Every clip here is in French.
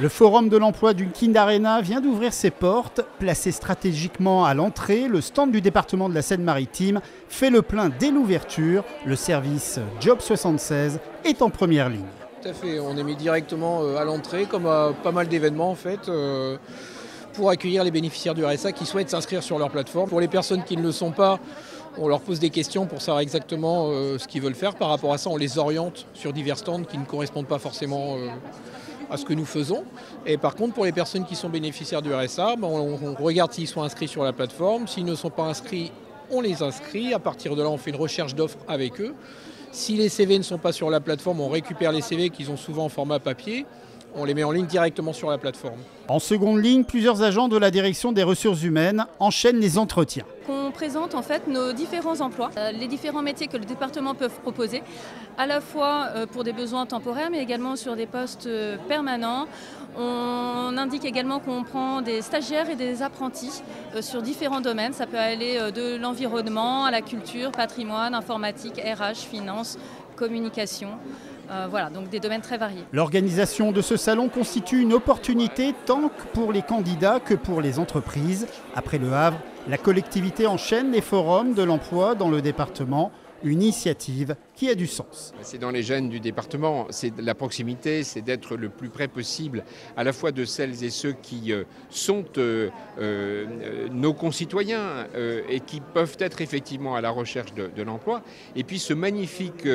Le forum de l'emploi du Kind Arena vient d'ouvrir ses portes. Placé stratégiquement à l'entrée, le stand du département de la Seine-Maritime fait le plein dès l'ouverture. Le service Job 76 est en première ligne. Tout à fait, on est mis directement à l'entrée, comme à pas mal d'événements en fait, pour accueillir les bénéficiaires du RSA qui souhaitent s'inscrire sur leur plateforme. Pour les personnes qui ne le sont pas, on leur pose des questions pour savoir exactement ce qu'ils veulent faire. Par rapport à ça, on les oriente sur divers stands qui ne correspondent pas forcément à ce que nous faisons. Et par contre, pour les personnes qui sont bénéficiaires du RSA, on regarde s'ils sont inscrits sur la plateforme. S'ils ne sont pas inscrits, on les inscrit. À partir de là, on fait une recherche d'offres avec eux. Si les CV ne sont pas sur la plateforme, on récupère les CV qu'ils ont souvent en format papier. On les met en ligne directement sur la plateforme. En seconde ligne, plusieurs agents de la direction des ressources humaines enchaînent les entretiens. On présente en fait nos différents emplois, les différents métiers que le département peut proposer, à la fois pour des besoins temporaires mais également sur des postes permanents. On indique également qu'on prend des stagiaires et des apprentis sur différents domaines. Ça peut aller de l'environnement à la culture, patrimoine, informatique, RH, finance, communication. Voilà, donc des domaines très variés. L'organisation de ce salon constitue une opportunité tant pour les candidats que pour les entreprises. Après Le Havre, la collectivité enchaîne les forums de l'emploi dans le département. Une initiative qui a du sens. C'est dans les gènes du département, c'est la proximité, c'est d'être le plus près possible à la fois de celles et ceux qui sont nos concitoyens et qui peuvent être effectivement à la recherche de l'emploi. Et puis ce magnifique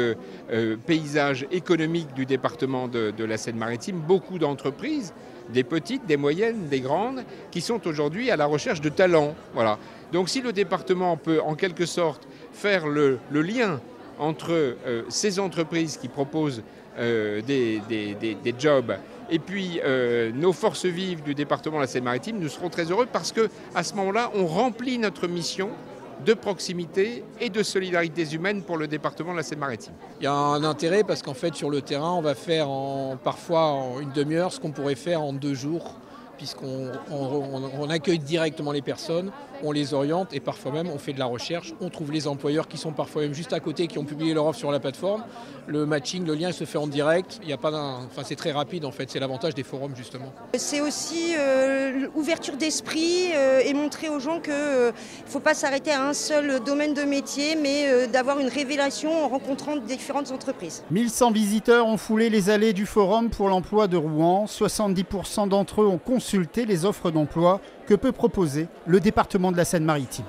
paysage économique du département de la Seine-Maritime, beaucoup d'entreprises, des petites, des moyennes, des grandes, qui sont aujourd'hui à la recherche de talents. Voilà. Donc si le département peut en quelque sorte faire le lien entre ces entreprises qui proposent des jobs et puis nos forces vives du département de la Seine-Maritime, nous serons très heureux parce qu'à ce moment-là, on remplit notre mission de proximité et de solidarité humaine pour le département de la Seine-Maritime. Il y a un intérêt parce qu'en fait sur le terrain on va faire parfois en une demi-heure ce qu'on pourrait faire en 2 jours puisqu'on accueille directement les personnes, on les oriente et parfois même on fait de la recherche, on trouve les employeurs qui sont parfois même juste à côté, qui ont publié leur offre sur la plateforme. Le matching, le lien se fait en direct, il y a pas c'est très rapide en fait, c'est l'avantage des forums justement. C'est aussi l'ouverture d'esprit et montrer aux gens qu'il ne faut pas s'arrêter à un seul domaine de métier mais d'avoir une révélation en rencontrant différentes entreprises. 1100 visiteurs ont foulé les allées du forum pour l'emploi de Rouen. 70% d'entre eux ont consulté les offres d'emploi que peut proposer le département de la Seine-Maritime.